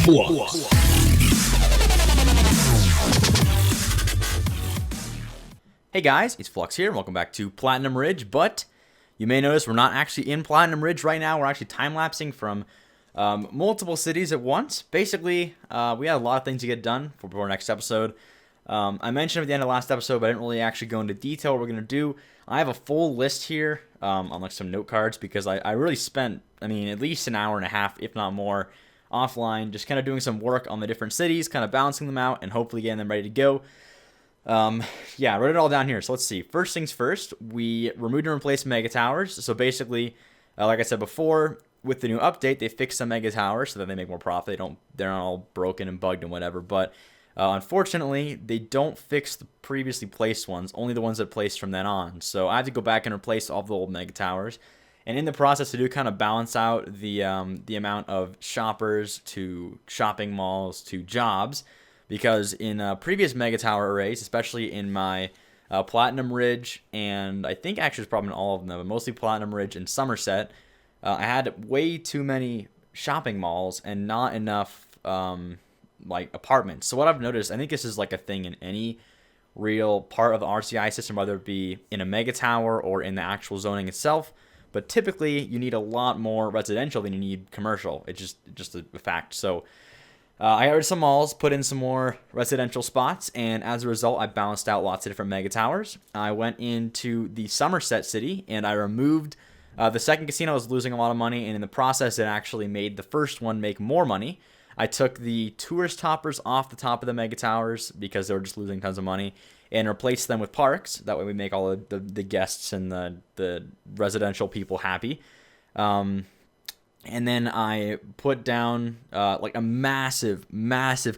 Flux. Hey guys, it's Flux here, and welcome back to Platinum Ridge, but you may notice we're not actually in Platinum Ridge right now. We're actually time-lapsing from multiple cities at once. Basically, we had a lot of things to get done for our next episode. I mentioned at the end of the last episode, but I didn't really actually go into detail what we're going to do. I have a full list here on like some note cards because I really spent, at least an hour and a half, if not more, offline, just kind of doing some work on the different cities, kind of balancing them out, and hopefully getting them ready to go. I wrote it all down here. So let's see. First things first, we removed and replaced mega towers. So basically, like I said before, with the new update, they fixed some mega towers so that they make more profit. They're not all broken and bugged and whatever. But unfortunately, they don't fix the previously placed ones, only the ones that placed from then on. So I had to go back and replace all the old mega towers. And in the process to do kind of balance out the amount of shoppers to shopping malls to jobs, because in previous mega tower arrays, especially in my Platinum Ridge, and I think actually it's probably in all of them, but mostly Platinum Ridge and Somerset, I had way too many shopping malls and not enough apartments. So what I've noticed, I think this is like a thing in any real part of the RCI system, whether it be in a mega tower or in the actual zoning itself. But typically, you need a lot more residential than you need commercial. It's just a fact. So I added some malls, put in some more residential spots, and as a result, I balanced out lots of different mega towers. I went into the Somerset city, and I removed the second casino was losing a lot of money, and in the process, it actually made the first one make more money. I took the tourist toppers off the top of the mega towers because they were just losing tons of money, and replaced them with parks. That way we make all of the guests and the residential people happy. And then I put down a massive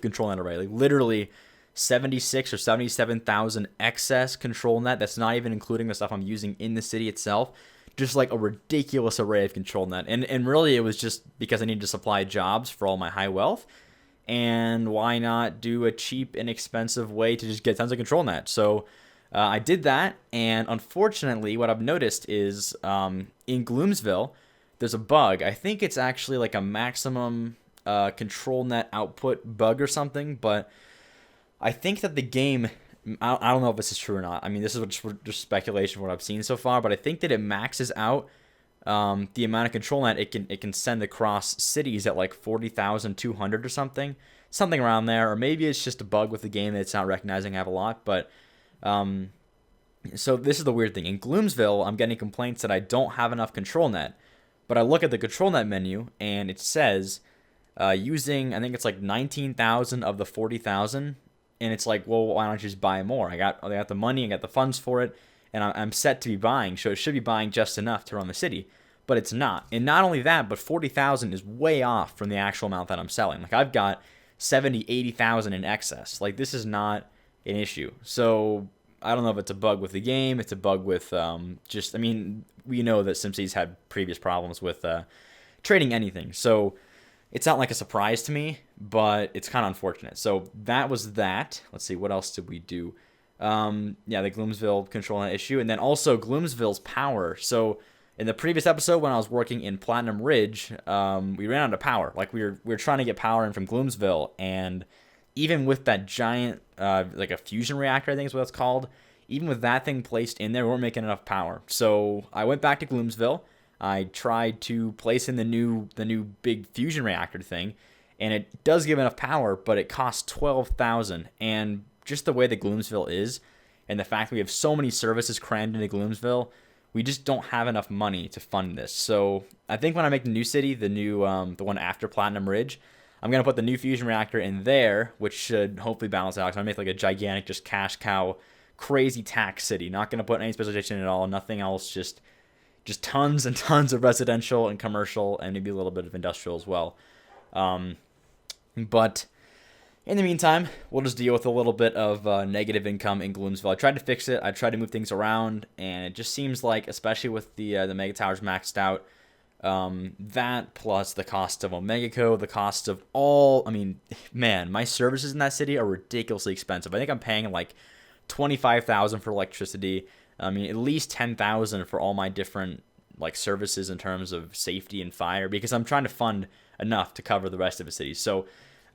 control net array, like literally 76 or 77,000 excess control net. That's not even including the stuff I'm using in the city itself. Just like a ridiculous array of control net. And really it was just because I needed to supply jobs for all my high wealth. And why not do a cheap, inexpensive way to just get tons of control net? So I did that, and unfortunately, what I've noticed is in Gloomsville, there's a bug. I think it's actually like a maximum control net output bug or something, but I think that the game, I don't know if this is true or not. This is just speculation from what I've seen so far, but I think that it maxes out the amount of control net it can send across cities at like 40,200 or something around there, or maybe it's just a bug with the game that it's not recognizing I have a lot. But so this is the weird thing. In Gloomsville, I'm getting complaints that I don't have enough control net, but I look at the control net menu and it says using, I think it's like 19,000 of the 40,000, and it's like, well, why don't you just buy more? I got the money, I got the funds for it, and I'm set to be buying, so it should be buying just enough to run the city, but it's not. And not only that, but 40,000 is way off from the actual amount that I'm selling. Like, I've got 70, 80,000 in excess. Like, this is not an issue. So I don't know if it's a bug with the game. It's a bug with we know that SimCity's had previous problems with trading anything. So it's not like a surprise to me, but it's kind of unfortunate. So that was that. Let's see, what else did we do? The Gloomsville control net issue, and then also Gloomsville's power. So in the previous episode, when I was working in Platinum Ridge, we ran out of power. Like we were trying to get power in from Gloomsville, and even with that giant, like a fusion reactor, I think is what it's called, even with that thing placed in there, we weren't making enough power. So I went back to Gloomsville. I tried to place in the new big fusion reactor thing, and it does give enough power, but it costs 12,000. And just the way that Gloomsville is, and the fact that we have so many services crammed into Gloomsville, we just don't have enough money to fund this. So I think when I make the new city, the one after Platinum Ridge, I'm going to put the new fusion reactor in there, which should hopefully balance out. So I'm going to make like a gigantic, just cash cow, crazy tax city. Not going to put any specialization at all, nothing else, just tons and tons of residential and commercial, and maybe a little bit of industrial as well. But in the meantime, we'll just deal with a little bit of negative income in Gloomsville. I tried to fix it. I tried to move things around, and it just seems like, especially with the mega towers maxed out, that plus the cost of OmegaCo, the cost of all, my services in that city are ridiculously expensive. I think I'm paying like $25,000 for electricity. At least $10,000 for all my different like services in terms of safety and fire, because I'm trying to fund enough to cover the rest of the city. So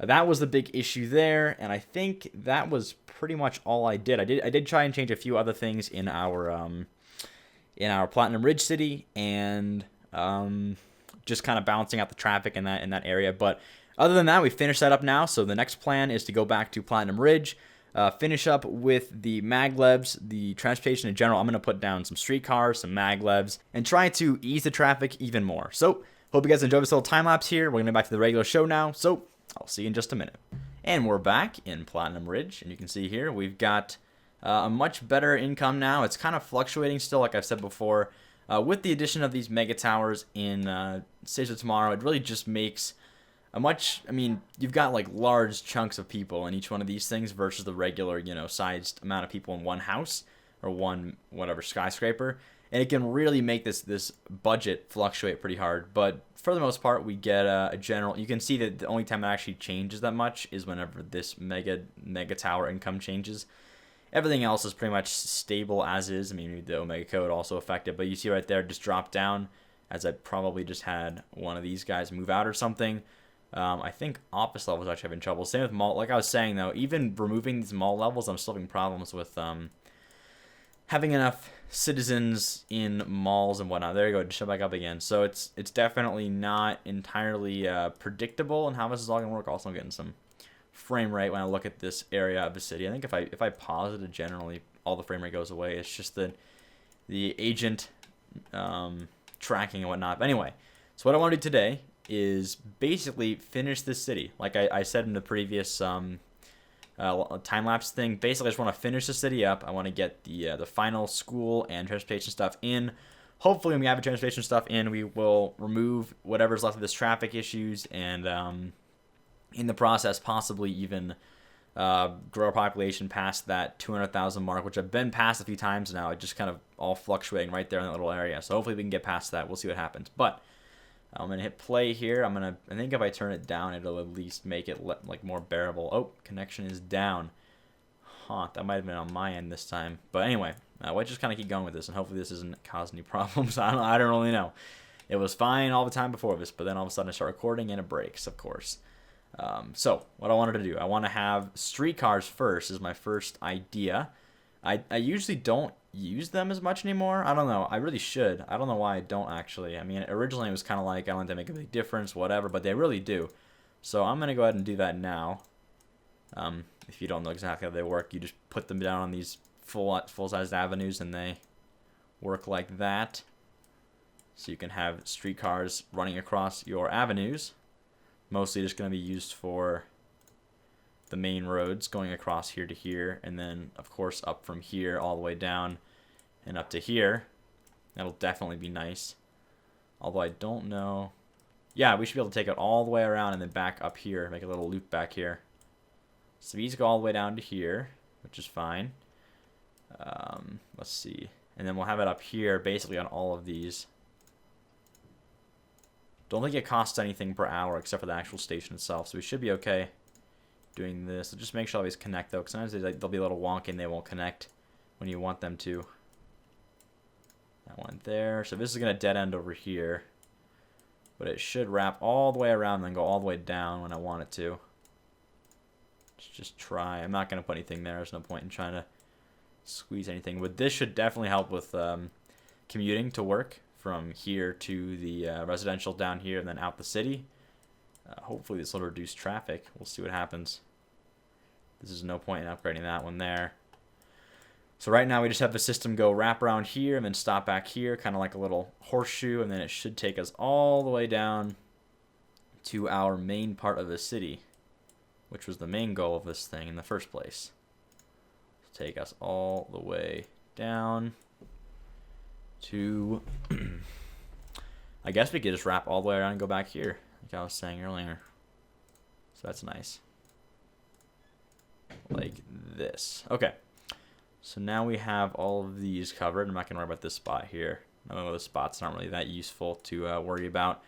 That was the big issue there, and I think that was pretty much all I did. I did try and change a few other things in our Platinum Ridge city, and just kind of balancing out the traffic in that area. But other than that, we finished that up now. So the next plan is to go back to Platinum Ridge, finish up with the Maglevs, the transportation in general. I'm going to put down some streetcars, some Maglevs, and try to ease the traffic even more. So hope you guys enjoyed this little time lapse here. We're going to go back to the regular show now. So I'll see you in just a minute. And we're back in Platinum Ridge, and you can see here we've got a much better income now. It's kind of fluctuating still, like I've said before. With the addition of these mega towers in Cities of Tomorrow, it really just makes a much, I mean, you've got like large chunks of people in each one of these things versus the regular, sized amount of people in one house or one whatever skyscraper. And it can really make this budget fluctuate pretty hard. But for the most part, we get a general, you can see that the only time it actually changes that much is whenever this mega tower income changes. Everything else is pretty much stable as is. I mean, the OmegaCo would also affect it, but you see right there, just drop down, as I probably just had one of these guys move out or something. I think office levels actually having trouble. Same with mall. Like I was saying, though, even removing these mall levels, I'm still having problems with having enough citizens in malls and whatnot. There you go, just show back up again. So it's definitely not entirely predictable in how this is all going to work. Also, I'm getting some frame rate when I look at this area of the city. I think if I pause it, generally all the frame rate goes away. It's just the agent tracking and whatnot. But anyway, so what I want to do today is basically finish this city. Like I said in the previous time-lapse thing, basically I just want to finish the city up. I want to get the final school and transportation stuff in. Hopefully when we have the transportation stuff in, we will remove whatever's left of this traffic issues, and in the process possibly even grow our population past that 200,000 mark, which I've been past a few times now. It's just kind of all fluctuating right there in that little area. So hopefully we can get past that. We'll see what happens. But I'm going to hit play here. I think if I turn it down, it'll at least make it like more bearable. Oh, connection is down. Huh, that might have been on my end this time. But anyway, we'll just kind of keep going with this, and hopefully this isn't causing any problems. I don't really know. It was fine all the time before this, but then all of a sudden I start recording and it breaks, of course. So what I wanted to do, I want to have streetcars first is my first idea. I usually don't use them as much anymore. I don't know. I really should. I don't know why I don't actually. I mean, originally it was kind of like I don't think they make a big difference, whatever, but they really do. So I'm going to go ahead and do that now. If you don't know exactly how they work, you just put them down on these full-sized avenues and they work like that. So you can have streetcars running across your avenues. Mostly just going to be used for the main roads going across here to here, and then of course up from here all the way down and up to here. That'll definitely be nice. Although I don't know. Yeah, we should be able to take it all the way around and then back up here, make a little loop back here. So these go all the way down to here, which is fine. Let's see. And then we'll have it up here basically on all of these. Don't think it costs anything per hour except for the actual station itself, so we should be okay doing this. So just make sure always connect though, because sometimes they'll be a little wonky and they won't connect when you want them to. That one there. So this is going to dead end over here, but it should wrap all the way around and then go all the way down when I want it to. Let's just try. I'm not going to put anything there. There's no point in trying to squeeze anything. But this should definitely help with commuting to work from here to the residential down here and then out the city. Hopefully this will reduce traffic. We'll see what happens. This is no point in upgrading that one there. So right now we just have the system go wrap around here and then stop back here, kind of like a little horseshoe, and then it should take us all the way down to our main part of the city, which was the main goal of this thing in the first place. Take us all the way down to I guess we could just wrap all the way around and go back here, like I was saying earlier. So that's nice. Like this. Okay. So now we have all of these covered. I'm not going to worry about this spot here. I know the spots aren't really that useful to worry about.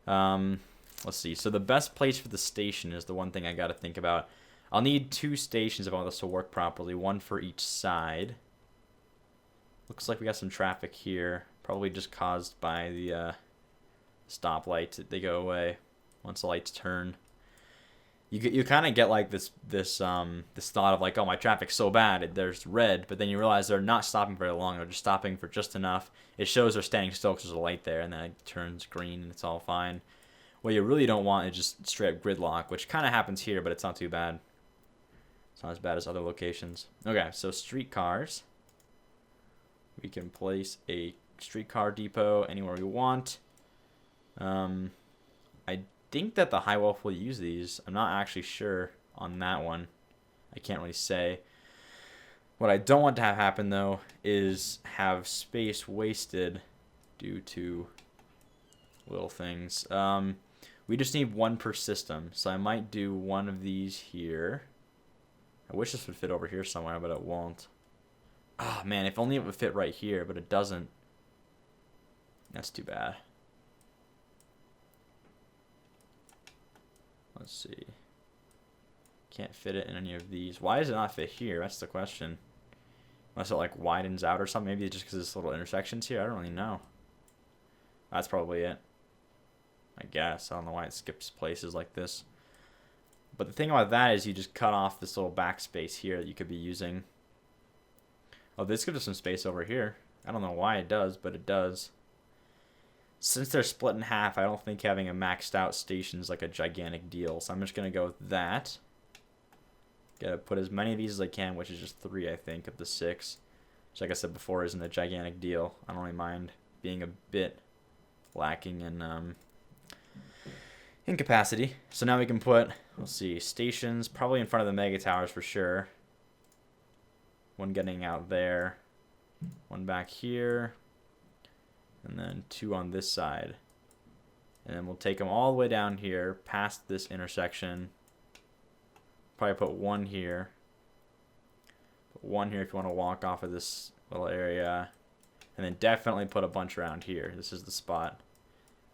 Let's see. So the best place for the station is the one thing I got to think about. I'll need 2 stations if I want this to work properly. One for each side. Looks like we got some traffic here. Probably just caused by the stoplights. They go away once the lights turn. you kind of get like this thought of like, oh, my traffic's so bad, there's red, but then you realize they're not stopping very long. They're just stopping for just enough. It shows they're standing still because there's a light there, and then it turns green and it's all fine. What you really don't want is just straight up gridlock, which kind of happens here, but it's not too bad. It's not as bad as other locations. Okay, so streetcars. We can place a streetcar depot anywhere we want. I think that the High Wolf will use these. I'm not actually sure on that one. I can't really say. What I don't want to have happen, though, is have space wasted due to little things. We just need one per system, so I might do one of these here. I wish this would fit over here somewhere, but it won't. Oh, man, if only it would fit right here, but it doesn't. That's too bad. Let's see. Can't fit it in any of these. Why does it not fit here? That's the question. Unless it like widens out or something. Maybe it's just because this little intersections here. I don't really know. That's probably it. I guess. I don't know why it skips places like this. But the thing about that is you just cut off this little backspace here that you could be using. Oh, this gives us some space over here. I don't know why it does, but it does. Since they're split in half, I don't think having a maxed out station is like a gigantic deal. So I'm just going to go with that. Gotta put as many of these as I can, which is just 3, I think, of the 6. Which, like I said before, isn't a gigantic deal. I don't really mind being a bit lacking in capacity. So now we can put, let's see, stations probably in front of the mega towers for sure. One getting out there. One back here. And then 2 on this side. And then we'll take them all the way down here, past this intersection. Probably put 1 here. Put 1 here if you want to walk off of this little area. And then definitely put a bunch around here. This is the spot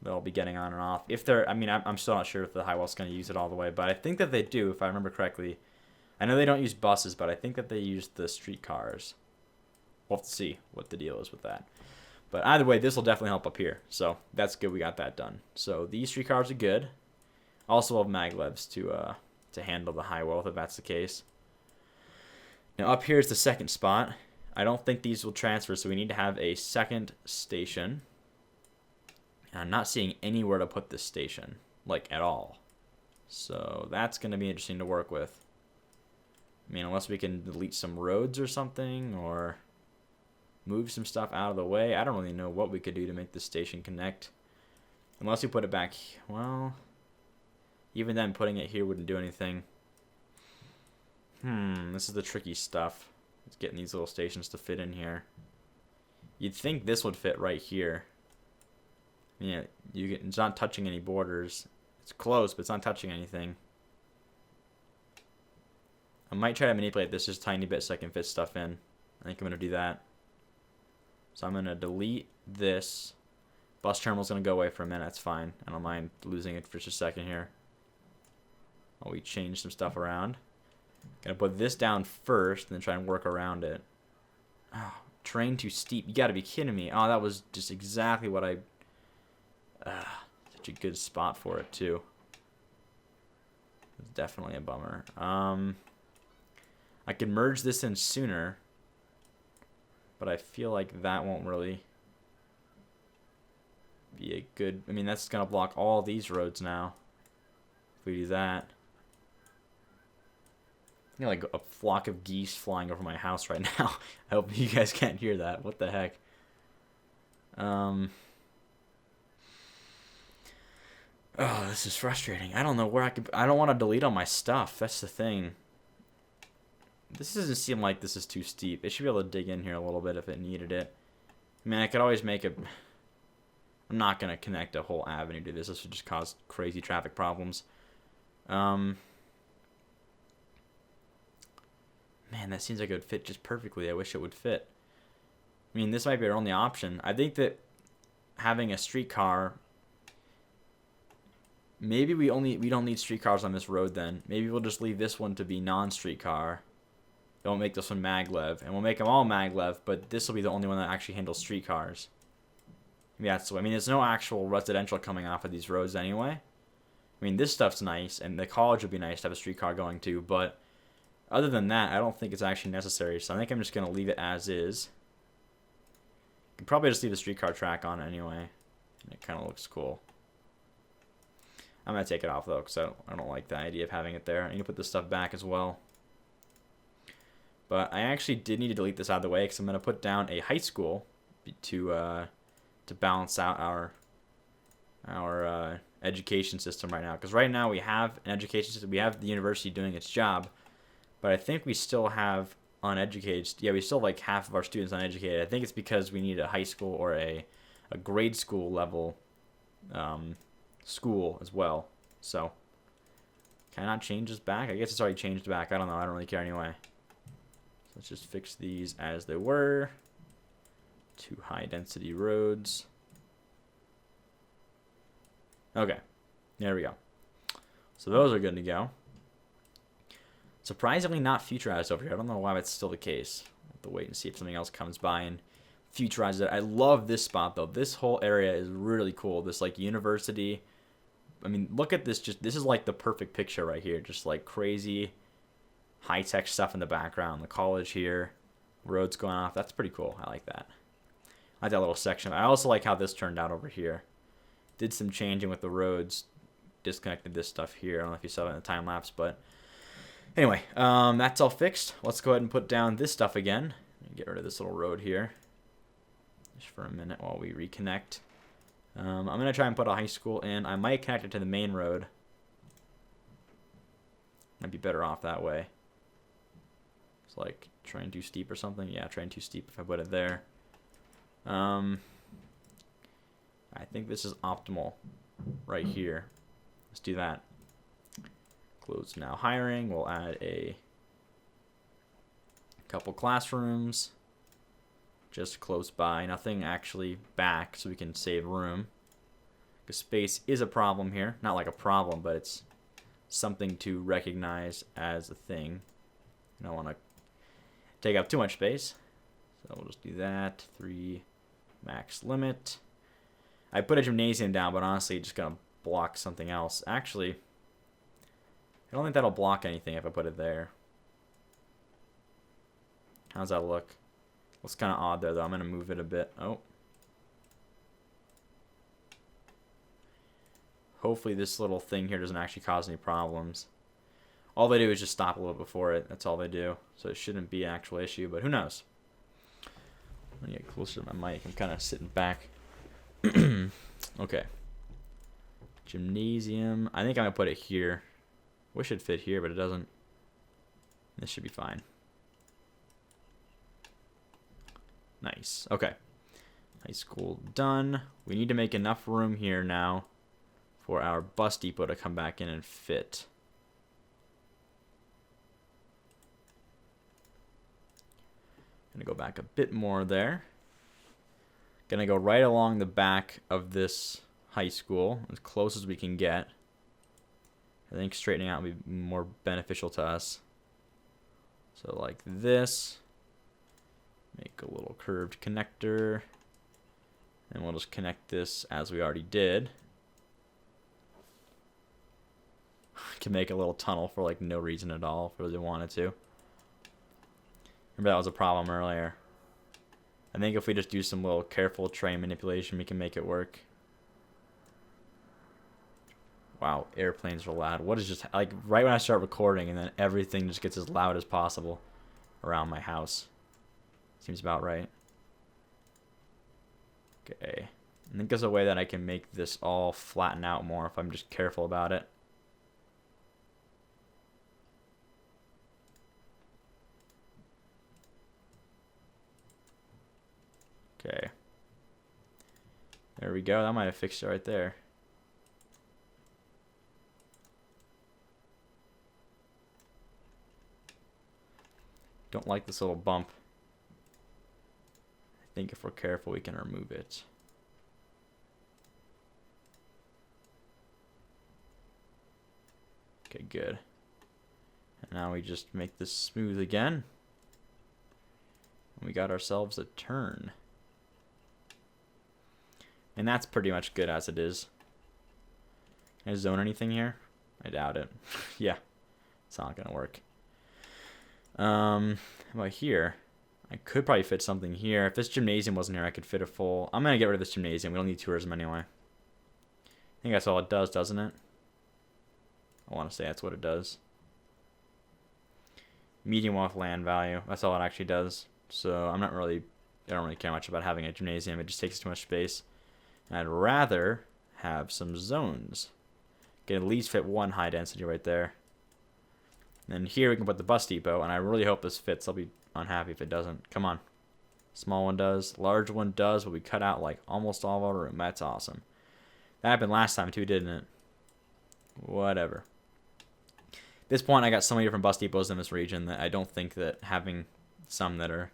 they'll be getting on and off. If they're, I mean, I'm still not sure if the High Wolf's going to use it all the way, but I think that they do, if I remember correctly. I know they don't use buses, but I think that they use the streetcars. We'll have to see what the deal is with that. But either way, this will definitely help up here. So that's good. We got that done. So these streetcars are good. Also have Maglevs to handle the High Wolf if that's the case. Now up here is the second spot. I don't think these will transfer, so we need to have a second station. And I'm not seeing anywhere to put this station, like at all. So that's going to be interesting to work with. I mean, unless we can delete some roads or something, or move some stuff out of the way. I don't really know what we could do to make this station connect. Unless we put it back, well, even then putting it here wouldn't do anything. This is the tricky stuff. It's getting these little stations to fit in here. You'd think this would fit right here. Yeah, it's not touching any borders. It's close, but it's not touching anything. I might try to manipulate this just a tiny bit so I can fit stuff in. I think I'm going to do that. So I'm going to delete this. Bus terminal's going to go away for a minute. That's fine. I don't mind losing it for just a second here. While we change some stuff around. Going to put this down first and then try and work around it. Oh, terrain too steep. You got to be kidding me. Oh, that was just exactly what I... such a good spot for it, too. It's definitely a bummer. I could merge this in sooner, but I feel like that won't really be a good... I mean, that's going to block all these roads now. If we do that. You know, like a flock of geese flying over my house right now. I hope you guys can't hear that. What the heck? Oh, this is frustrating. I don't know where I could... I don't want to delete all my stuff. That's the thing. This doesn't seem like this is too steep. It should be able to dig in here a little bit if it needed it. I mean, I could always make a... I'm not going to connect a whole avenue to this. This would just cause crazy traffic problems. Man, that seems like it would fit just perfectly. I wish it would fit. I mean, this might be our only option. I think that having a streetcar... Maybe we don't need streetcars on this road then. Maybe we'll just leave this one to be non-streetcar. Don't make this one maglev. And we'll make them all maglev, but this will be the only one that actually handles streetcars. Yeah, so I mean, there's no actual residential coming off of these roads anyway. I mean, this stuff's nice, and the college would be nice to have a streetcar going to, but other than that, I don't think it's actually necessary, so I think I'm just going to leave it as is. You can probably just leave the streetcar track on anyway, and it kind of looks cool. I'm going to take it off, though, because I don't like the idea of having it there. I need to put this stuff back as well. But I actually did need to delete this out of the way, because I'm going to put down a high school to balance out our education system right now. Because right now we have an education system. We have the university doing its job, but I think we still have uneducated. Yeah, we still have like half of our students uneducated. I think it's because we need a high school or a grade school level school as well. So can I not change this back? I guess it's already changed back. I don't know. I don't really care anyway. So let's just fix these as they were. 2 high density roads. Okay, there we go. So those are good to go. Surprisingly not futurized over here. I don't know why that's still the case. We'll have to wait and see if something else comes by and futurizes it. I love this spot though. This whole area is really cool. This like university. I mean, look at this. This is like the perfect picture right here. Just like crazy high-tech stuff in the background. The college here. Roads going off. That's pretty cool. I like that. I like that little section. I also like how this turned out over here. Did some changing with the roads. Disconnected this stuff here. I don't know if you saw it in the time lapse, but anyway, that's all fixed. Let's go ahead and put down this stuff again. Get rid of this little road here just for a minute while we reconnect. I'm going to try and put a high school in. I might connect it to the main road. Might be better off that way. It's like train too steep or something. Yeah, train too steep if I put it there. I think this is optimal right here. Let's do that. Close now hiring. We'll add a couple classrooms just close by. Nothing actually back so we can save room. Because space is a problem here. Not like a problem, but it's something to recognize as a thing. I don't want to take up too much space. So we'll just do that. 3 max limit. I put a gymnasium down, but honestly, just gonna block something else. Actually, I don't think that'll block anything if I put it there. How's that look? Looks kind of odd there, though. I'm gonna move it a bit. Oh. Hopefully this little thing here doesn't actually cause any problems. All they do is just stop a little before it. That's all they do. So it shouldn't be an actual issue, but who knows? I'm gonna get closer to my mic. I'm kind of sitting back. Okay. Gymnasium. I think I'm going to put it here. Wish it'd fit here, but it doesn't. This should be fine. Nice. Okay. High school done. We need to make enough room here now for our bus depot to come back in and fit. Gonna go back a bit more there. Gonna go right along the back of this high school, as close as we can get. I think straightening out would be more beneficial to us. So like this. Make a little curved connector. And we'll just connect this as we already did. Can make a little tunnel for like no reason at all if we really wanted to. Remember that was a problem earlier. I think if we just do some little careful train manipulation, we can make it work. Wow, airplanes are loud. What is just, like, right when I start recording and then everything just gets as loud as possible around my house. Seems about right. Okay. I think there's a way that I can make this all flatten out more if I'm just careful about it. Okay. There we go. That might have fixed it right there. Don't like this little bump. I think if we're careful, we can remove it. Okay, good. And now we just make this smooth again. And we got ourselves a turn. And that's pretty much good as it is. Can I zone anything here? I doubt it. Yeah, it's not gonna work. How about here? I could probably fit something here. If this gymnasium wasn't here, I could fit a full... I'm gonna get rid of this gymnasium. We don't need tourism anyway. I think that's all it does, doesn't it? I want to say that's what it does. Medium wealth land value. That's all it actually does. So I don't really care much about having a gymnasium. It just takes too much space. And I'd rather have some zones. Get at least fit one high density right there. And here we can put the bus depot, and I really hope this fits. I'll be unhappy if it doesn't. Come on. Small one does. Large one does, but we cut out like almost all of our room. That's awesome. That happened last time too, didn't it? Whatever. At this point, I got so many different bus depots in this region that I don't think that having some that are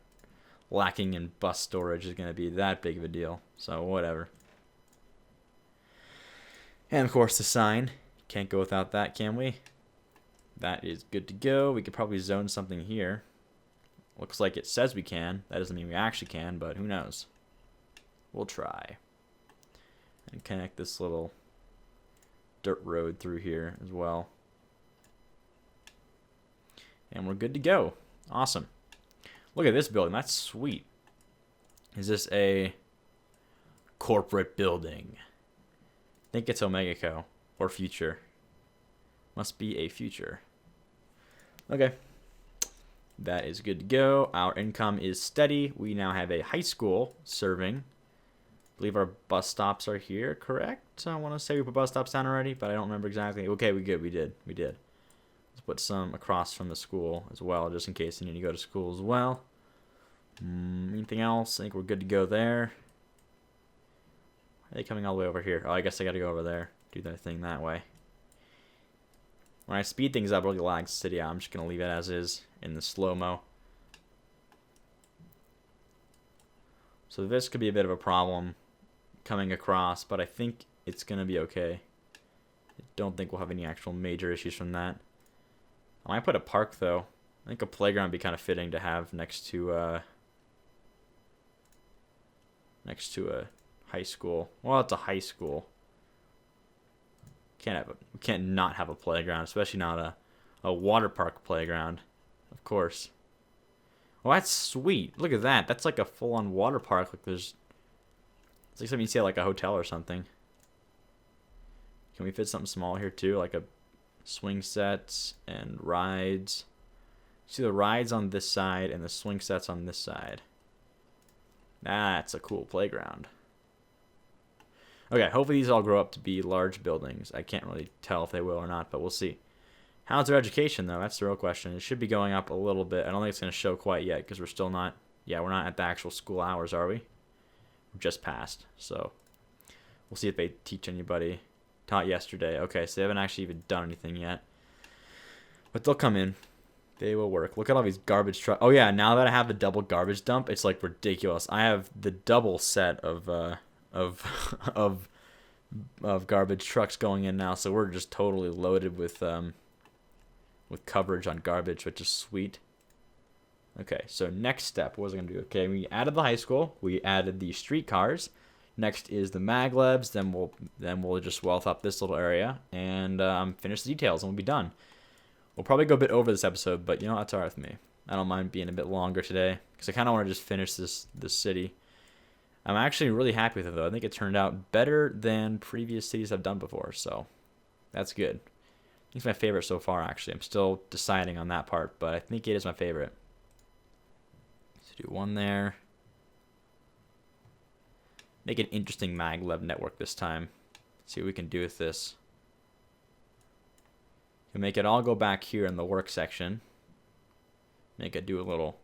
lacking in bus storage is going to be that big of a deal. So whatever. And of course the sign. Can't go without that, can we? That is good to go. We could probably zone something here. Looks like it says we can. That doesn't mean we actually can, but who knows? We'll try. And connect this little dirt road through here as well. And we're good to go. Awesome. Look at this building. That's sweet. Is this a corporate building? I think it's OmegaCo or Future. Must be a Future. Okay. That is good to go. Our income is steady. We now have a high school serving. I believe our bus stops are here, correct? I want to say we put bus stops down already, but I don't remember exactly. Okay, we did. Let's put some across from the school as well, just in case you need to go to school as well. Anything else? I think we're good to go there. Are they coming all the way over here? Oh, I guess I got to go over there. Do their thing that way. When I speed things up, it really lags the city out. I'm just going to leave it as is in the slow-mo. So this could be a bit of a problem coming across, but I think it's going to be okay. I don't think we'll have any actual major issues from that. I might put a park, though. I think a playground would be kind of fitting to have next to a high school. Well, it's a high school. We can't not have a playground, especially not a water park playground, of course. Well, that's sweet. Look at that. That's like a full-on water park. Like it's like something you see at like a hotel or something. Can we fit something small here too, like a swing sets and rides? See the rides on this side and the swing sets on this side. That's a cool playground. Okay, hopefully these all grow up to be large buildings. I can't really tell if they will or not, but we'll see. How's their education, though? That's the real question. It should be going up a little bit. I don't think it's going to show quite yet because we're still not... Yeah, we're not at the actual school hours, are we? We're just passed, so... We'll see if they teach anybody. Taught yesterday. Okay, so they haven't actually even done anything yet. But they'll come in. They will work. Look at all these garbage trucks. Oh, yeah, now that I have the double garbage dump, it's, like, ridiculous. I have the double set of garbage trucks going in now, so we're just totally loaded with coverage on garbage, which is sweet. Okay, so next step, what was I gonna do? Okay, we added the high school, we added the streetcars. Next is the Maglevs. Then we'll just wealth up this little area and finish the details, and we'll be done. We'll probably go a bit over this episode, but you know, that's alright with me. I don't mind being a bit longer today because I kind of want to just finish this city. I'm actually really happy with it, though. I think it turned out better than previous cities I've done before, so that's good. I think it's my favorite so far, actually. I'm still deciding on that part, but I think it is my favorite. Let's do one there. Make an interesting Maglev network this time. See what we can do with this. You can make it all go back here in the work section. Make it do a little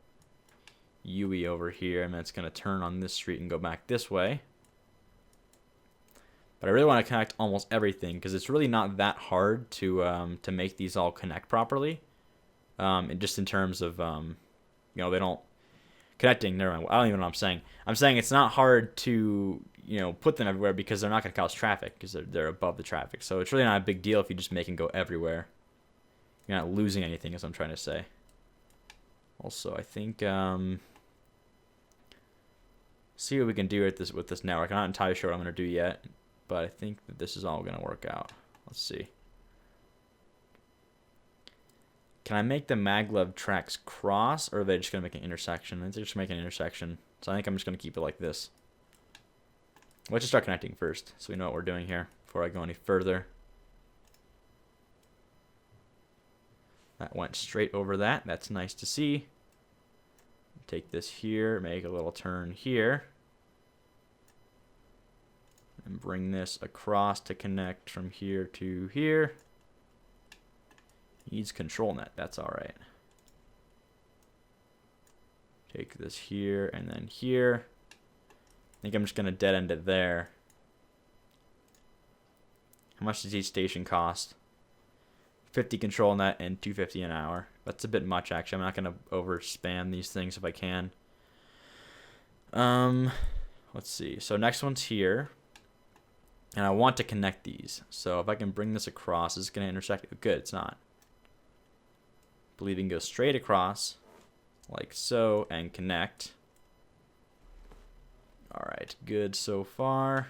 UE over here, and then it's going to turn on this street and go back this way. But I really want to connect almost everything because it's really not that hard to make these all connect properly. And just in terms of you know, they don't connecting. Never mind. I don't even know what I'm saying. I'm saying it's not hard to, you know, put them everywhere because they're not going to cause traffic because they're above the traffic. So it's really not a big deal if you just make them go everywhere. You're not losing anything, as I'm trying to say. Also, I think see what we can do with this network. I'm not entirely sure what I'm going to do yet, but I think that this is all going to work out. Let's see. Can I make the Maglev tracks cross, or are they just going to make an intersection? I think they're just making an intersection. So I think I'm just going to keep it like this. Let's just start connecting first, so we know what we're doing here before I go any further. That went straight over that. That's nice to see. Take this here, make a little turn here. And bring this across to connect from here to here. Needs control net, that's alright. Take this here and then here. I think I'm just going to dead end it there. How much does each station cost? 50 control net and 250 an hour. That's a bit much, actually. I'm not going to over spam these things if I can. Let's see. So next one's here. And I want to connect these. So if I can bring this across, is it going to intersect? Good, it's not. I believe you can go straight across, like so, and connect. Alright, good so far.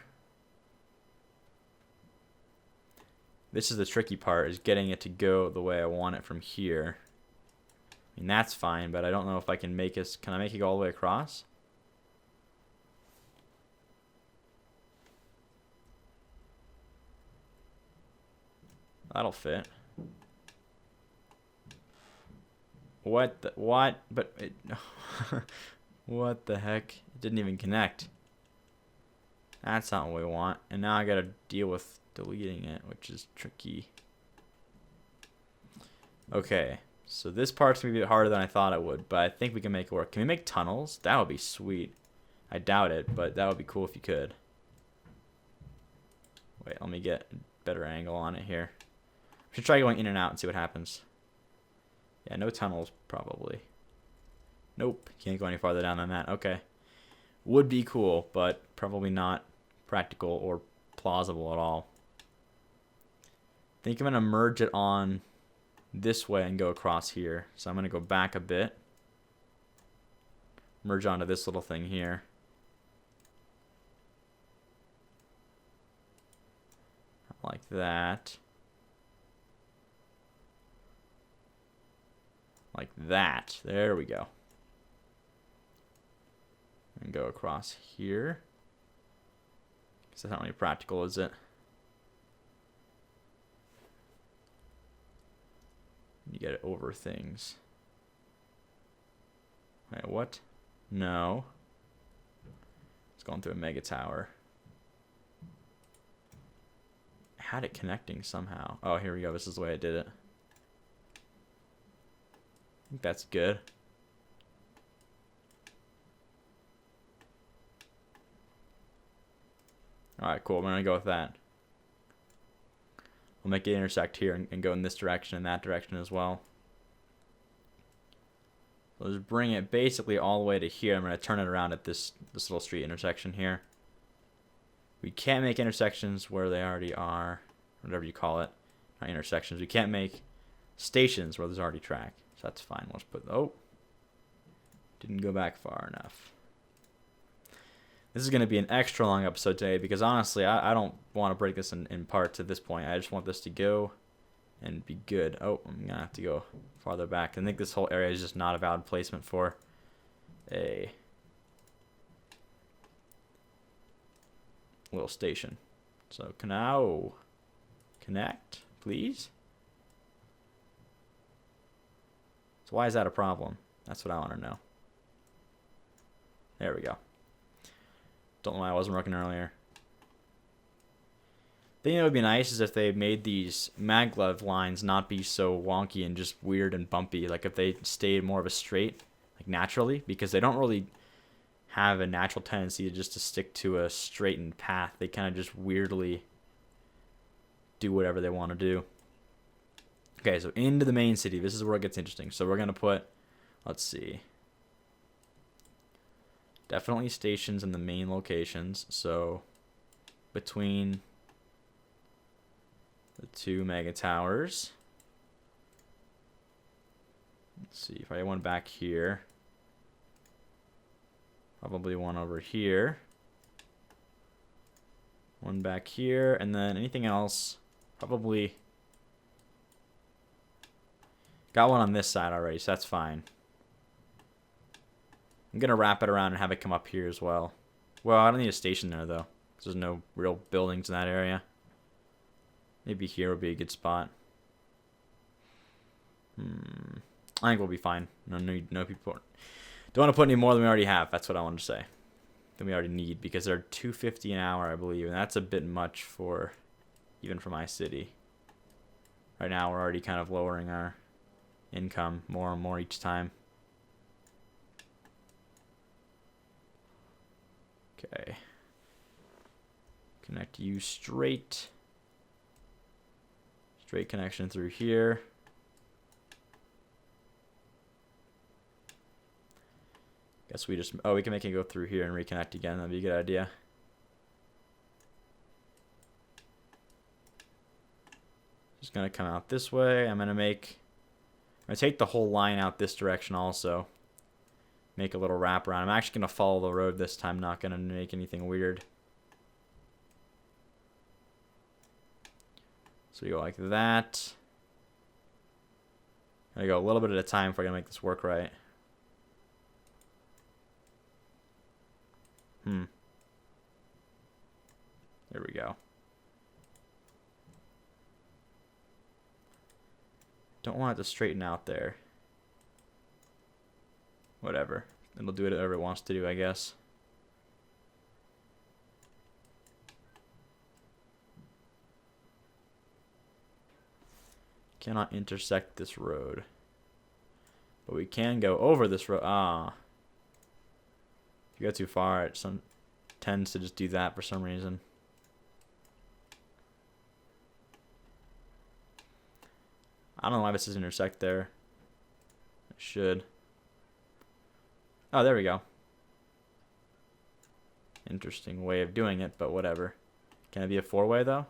This is the tricky part, is getting it to go the way I want it from here. I mean, that's fine, but I don't know if I can make it. Can I make it go all the way across? That'll fit. What the, what? But it, what the heck? It didn't even connect. That's not what we want. And now I gotta deal with deleting it, which is tricky. Okay, so this part's gonna be a bit harder than I thought it would, but I think we can make it work. Can we make tunnels? That would be sweet. I doubt it, but that would be cool if you could. Wait, let me get a better angle on it here. I should try going in and out and see what happens. Yeah, no tunnels, probably. Nope, can't go any farther down than that. Okay. Would be cool, but probably not practical or plausible at all. I think I'm going to merge it on this way and go across here. So I'm going to go back a bit. Merge onto this little thing here. Like that. Like that. There we go. And go across here. Because that's not really practical, is it? You get it over things. Wait, what? No. It's going through a mega tower. I had it connecting somehow. Oh, here we go. This is the way I did it. I think that's good. Alright, cool. We're going to go with that. We'll make it intersect here and go in this direction and that direction as well. So let's bring it basically all the way to here. I'm going to turn it around at this little street intersection here. We can't make intersections where they already are, whatever you call it. Not intersections. We can't make stations where there's already track. So that's fine. Let's put, oh, didn't go back far enough. This is going to be an extra long episode today because honestly, I don't want to break this in parts at this point. I just want this to go and be good. Oh, I'm going to have to go farther back. I think this whole area is just not a valid placement for a little station. So now connect, please. So why is that a problem? That's what I want to know. There we go. Don't know why I wasn't working earlier. The thing that would be nice is if they made these maglev lines not be so wonky and just weird and bumpy. Like if they stayed more of a straight, like naturally, because they don't really have a natural tendency to stick to a straightened path. They kind of just weirdly do whatever they want to do. Okay, so into the main city. This is where it gets interesting. So we're going to put, let's see. Definitely stations in the main locations. So between the two mega towers. Let's see if I had one back here. Probably one over here. One back here. And then anything else Probably got one on this side already, so that's fine. I'm going to wrap it around and have it come up here as well. Well, I don't need a station there, though, because there's no real buildings in that area. Maybe here would be a good spot. I think we'll be fine. No people. Don't want to put any more than we already have. That's what I wanted to say. Than we already need, because they're $2.50 an hour, I believe, and that's a bit much for even for my city. Right now, we're already kind of lowering our income more and more each time. Okay. Connect you straight. Straight connection through here. Guess we just, oh, we can make it go through here and reconnect again. That'd be a good idea. Just gonna come out this way. I'm gonna take the whole line out this direction also. Make a little wrap around. I'm actually gonna follow the road this time, not gonna make anything weird. So you go like that. I go a little bit at a time if I can make this work right. There we go. Don't want it to straighten out there. Whatever. It'll do whatever it wants to do, I guess. Cannot intersect this road. But we can go over this road. Ah. If you go too far, it tends to just do that for some reason. I don't know why this doesn't intersect there. It should. Oh, there we go. Interesting way of doing it, but whatever. Can it be a four-way, though?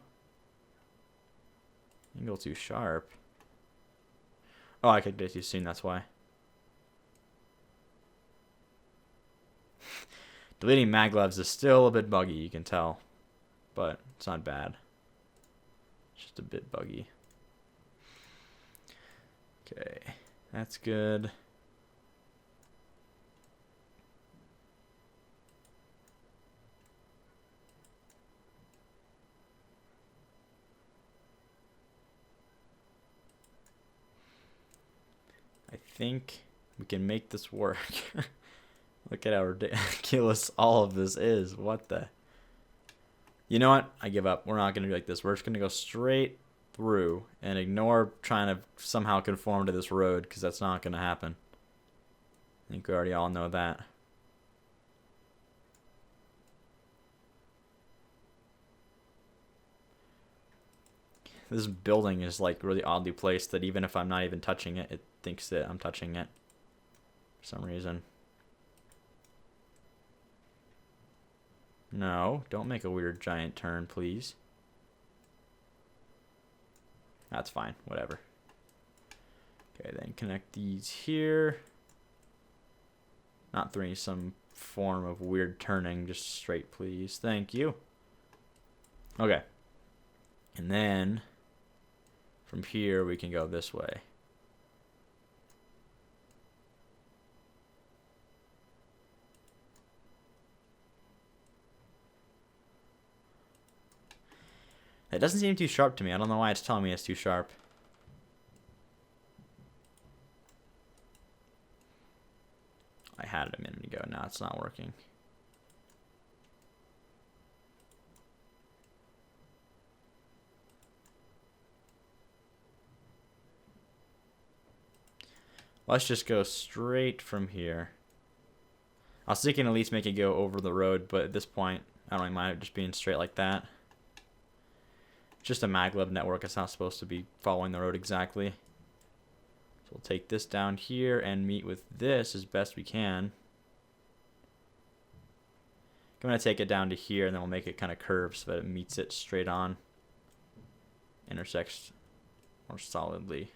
Angle too sharp. Oh, I could get too soon, that's why. Deleting maglevs is still a bit buggy, you can tell. But it's not bad. It's just a bit buggy. Okay, that's good. I think we can make this work. Look at how ridiculous all of this is. What the? You know what? I give up. We're not going to do like this. We're just going to go straight through and ignore trying to somehow conform to this road, because that's not going to happen. I think we already all know that. This building is like really oddly placed that even if I'm not even touching it, it thinks that I'm touching it for some reason. No, don't make a weird giant turn, please. That's fine, whatever. Okay, then connect these here. Not through some form of weird turning, just straight, please. Thank you. Okay. And then from here we can go this way. It doesn't seem too sharp to me. I don't know why it's telling me it's too sharp. I had it a minute ago. Now it's not working. Let's just go straight from here. I was thinking at least make it go over the road, but at this point, I don't really mind it just being straight like that. It's just a maglev network. It's not supposed to be following the road exactly. So we'll take this down here and meet with this as best we can. I'm going to take it down to here, and then we'll make it kind of curve so that it meets it straight on. Intersects more solidly.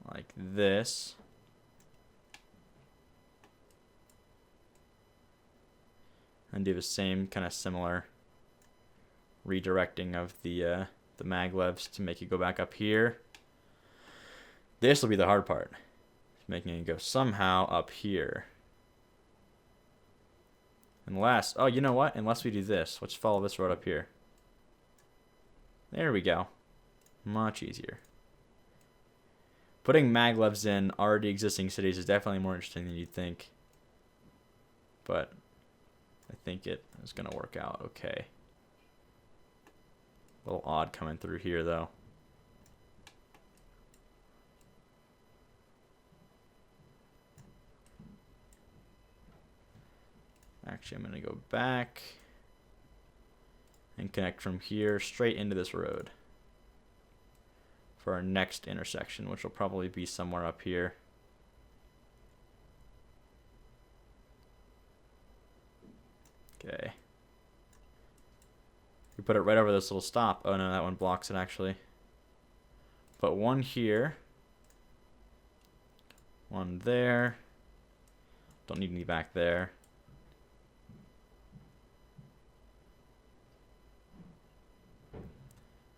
Like this. And do the same kind of similar redirecting of the maglevs to make it go back up here. This will be the hard part, making it go somehow up here. Unless, oh, you know what? Unless we do this, let's follow this road up here. There we go. Much easier. Putting maglevs in already existing cities is definitely more interesting than you'd think. But I think it is going to work out okay. A little odd coming through here, though. Actually, I'm going to go back and connect from here straight into this road for our next intersection, which will probably be somewhere up here. Okay. We put it right over this little stop. Oh no, that one blocks it actually. Put one here. One there. Don't need any back there.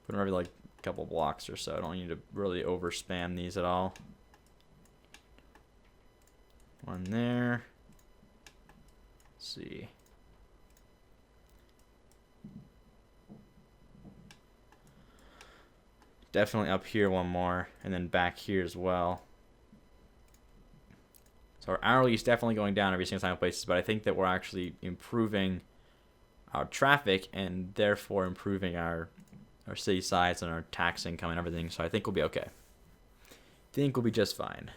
Put them every like a couple blocks or so. I don't need to really over spam these at all. One there. Let's see. Definitely up here one more, and then back here as well. So our hourly is definitely going down every single time in places, but I think that we're actually improving our traffic and therefore improving our city size and our tax income and everything. So I think we'll be okay. I think we'll be just fine.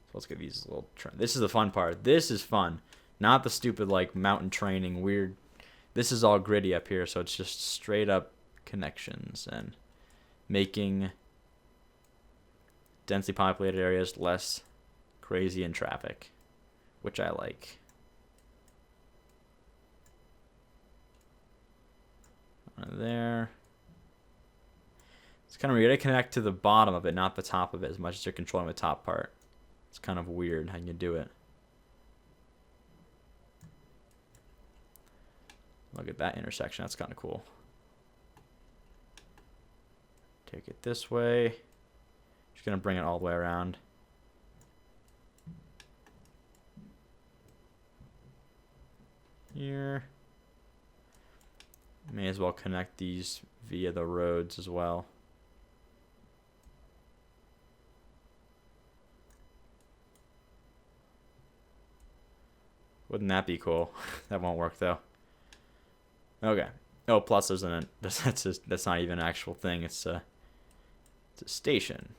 So let's get these little. This is the fun part. This is fun, not the stupid like mountain training weird. This is all gritty up here, so it's just straight up connections and making densely populated areas less crazy in traffic, which I like. There. It's kind of weird. You gotta connect to the bottom of it, not the top of it, as much as you're controlling the top part. It's kind of weird how you do it. Look at that intersection. That's kind of cool. Take it this way. Just gonna bring it all the way around. Here. May as well connect these via the roads as well. Wouldn't that be cool? That won't work though. Okay. Oh, plus there's an that's not even an actual thing. It's a station.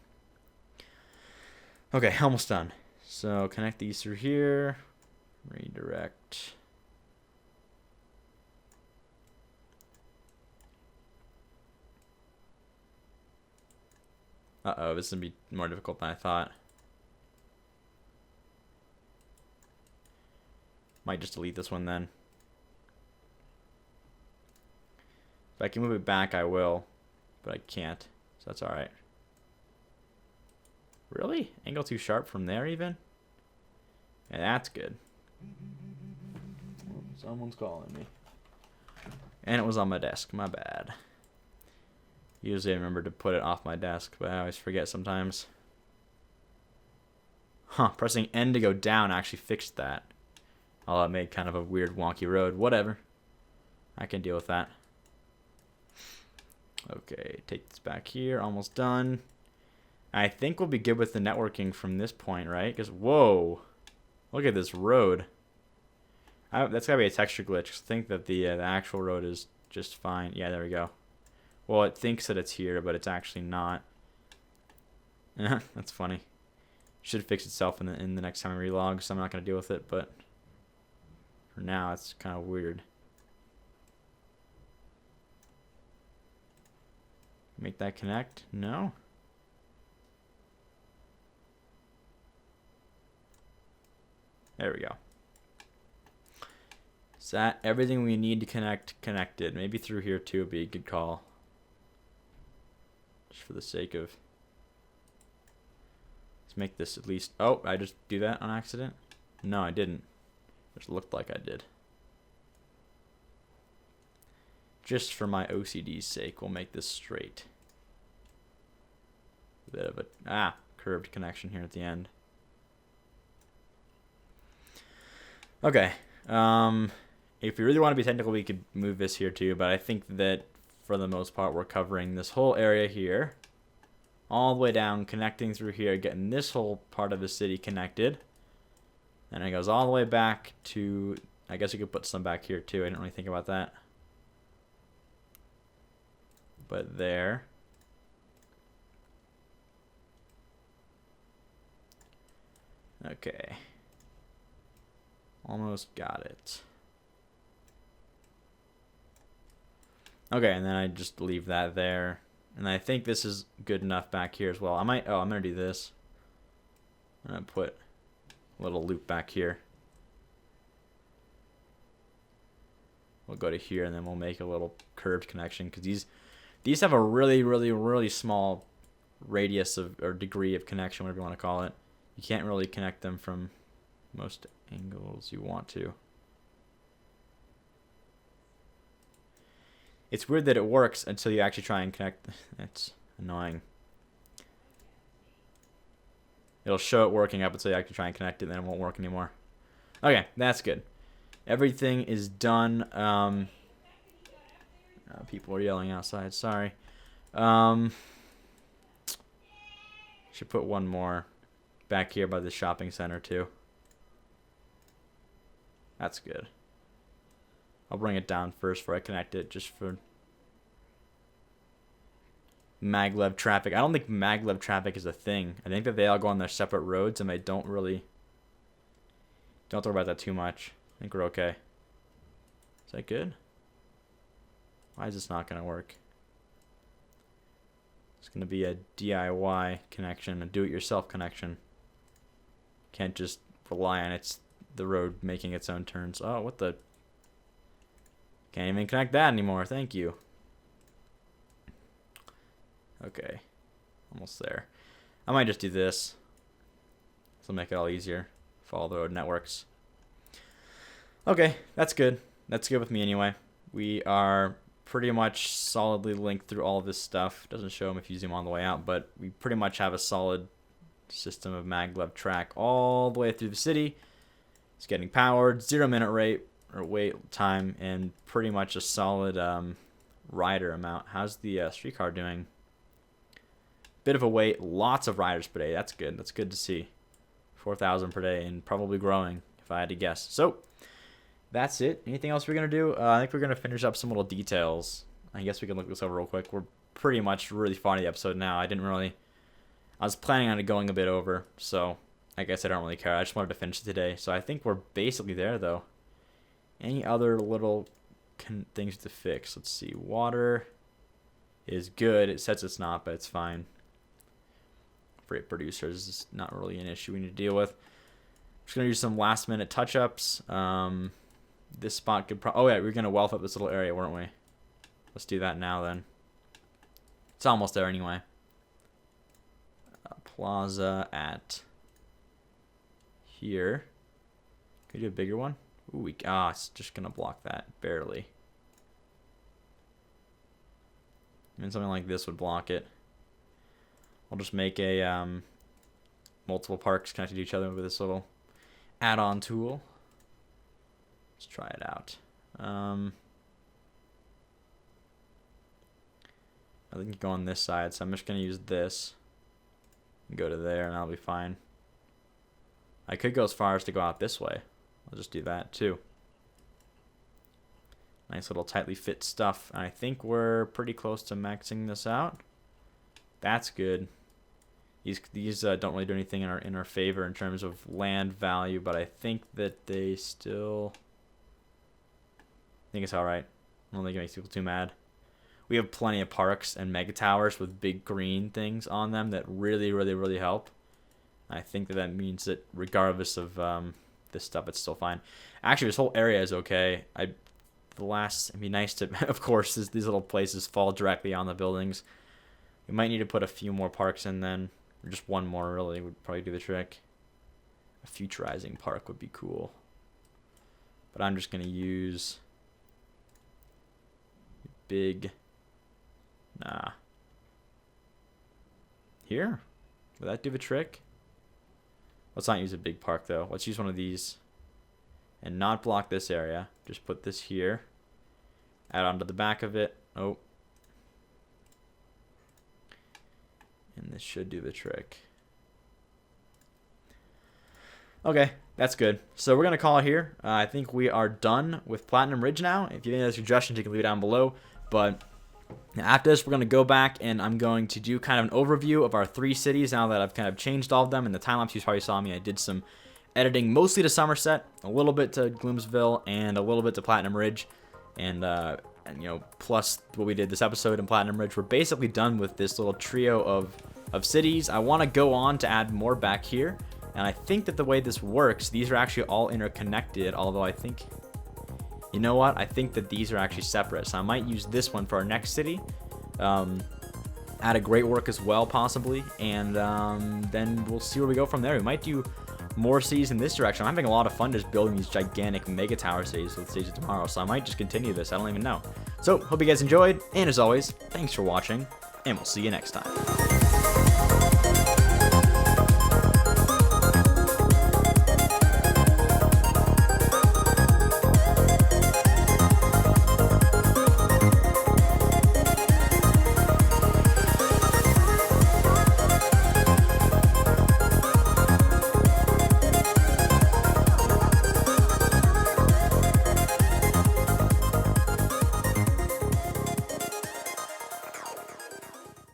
Okay, almost done. So connect these through here. Redirect. Uh-oh, this is going to be more difficult than I thought. Might just delete this one then. If I can move it back, I will. But I can't, so that's alright. Really? Angle too sharp from there even? Yeah, that's good. Someone's calling me. And it was on my desk, my bad. Usually I remember to put it off my desk, but I always forget sometimes. Huh, pressing N to go down actually fixed that. Although it made kind of a weird wonky road. Whatever. I can deal with that. Okay, take this back here. Almost done. I think we'll be good with the networking from this point, right? Because, whoa. Look at this road. That's got to be a texture glitch. I think that the actual road is just fine. Yeah, there we go. Well, it thinks that it's here, but it's actually not. That's funny. Should fix itself in the next time I relog, so I'm not going to deal with it, but for now, it's kind of weird. Make that connect? No? There we go. Is that everything we need to connect connected? Maybe through here too would be a good call. Just for the sake of... Let's make this at least... Oh, I just do that on accident? No, I didn't. It just looked like I did. just for my OCD's sake, we'll make this straight. A bit of a curved connection here at the end. Okay. If you really want to be technical, we could move this here too, but I think that for the most part, we're covering this whole area here, all the way down, connecting through here, getting this whole part of the city connected. And it goes all the way back to, I guess you could put some back here too. I didn't really think about that. But there. Okay. Almost got it. Okay, and then I just leave that there. And I think this is good enough back here as well. I'm gonna do this. I'm gonna put a little loop back here. We'll go to here and then we'll make a little curved connection because these have a really small radius of, or degree of connection, whatever you want to call it. You can't really connect them from most angles you want to. It's weird that it works until you actually try and connect. It's annoying. It'll show it working up until you actually try and connect it, then it won't work anymore. Okay, that's good. Everything is done. People are yelling outside, sorry. Should put one more back here by the shopping center too. That's good. I'll bring it down first before I connect it, just for Maglev traffic. I don't think Maglev traffic is a thing. I think that they all go on their separate roads and they don't worry about that too much. I think we're okay. Is that good? Why is this not going to work? It's going to be a DIY connection, a do-it-yourself connection. Can't just rely on the road making its own turns. Oh, what the... Can't even connect that anymore. Thank you. Okay. Almost there. I might just do this. This will make it all easier. Follow the road networks. Okay, that's good. That's good with me anyway. We are pretty much solidly linked through all of this stuff. Doesn't show them if you zoom on the way out, but we pretty much have a solid system of maglev track all the way through the city. It's getting powered, 0-minute rate or wait time, and pretty much a solid rider amount. How's the streetcar doing? Bit of a wait, lots of riders per day. That's good. That's good to see. 4,000 per day and probably growing if I had to guess. So that's it. Anything else we're going to do? I think we're going to finish up some little details. I guess we can look this over real quick. We're pretty much really far in the episode now. I was planning on it going a bit over, so I guess I don't really care. I just wanted to finish it today. So I think we're basically there, though. Any other little things to fix? Let's see. Water is good. It says it's not, but it's fine. Freight producers is not really an issue we need to deal with. Just going to do some last-minute touch-ups. This spot could oh, yeah, we're going to wealth up this little area, weren't we? Let's do that now, then. It's almost there anyway. Plaza at here. Could you do a bigger one? Ooh, it's just going to block that, barely. I mean, something like this would block it. I'll just make a multiple parks connected to each other with this little add-on tool. Let's try it out. I think go on this side, so I'm just going to use this. And go to there, and I'll be fine. I could go as far as to go out this way. I'll just do that, too. Nice little tightly fit stuff. I think we're pretty close to maxing this out. That's good. These don't really do anything in our favor in terms of land value, but I think that they still... I think it's alright. I don't think it makes people too mad. We have plenty of parks and mega towers with big green things on them that really help. I think that means that regardless of this stuff, it's still fine. Actually, this whole area is okay. It'd be nice to, of course, these little places fall directly on the buildings. We might need to put a few more parks in then. Or just one more, really, would probably do the trick. A futurizing park would be cool. But I'm just going to use big... Nah. Here? Would that do the trick? Let's not use a big park, though. Let's use one of these. And not block this area. Just put this here. Add onto the back of it. Oh. And this should do the trick. Okay, that's good. So we're going to call it here. I think we are done with Platinum Ridge now. If you have any other suggestions, you can leave it down below. But after this, we're going to go back and I'm going to do kind of an overview of our 3 cities now that I've kind of changed all of them. In the time lapse, you probably saw me. I did some editing mostly to Somerset, a little bit to Gloomsville, and a little bit to Platinum Ridge. And you know, plus what we did this episode in Platinum Ridge. We're basically done with this little trio of cities. I want to go on to add more back here. And I think that the way this works, these are actually all interconnected, although I think, you know what? I think that these are actually separate. So I might use this one for our next city. Add a great work as well, possibly. And then we'll see where we go from there. We might do more cities in this direction. I'm having a lot of fun just building these gigantic mega tower cities with cities tomorrow. So I might just continue this. I don't even know. So hope you guys enjoyed. And as always, thanks for watching. And we'll see you next time.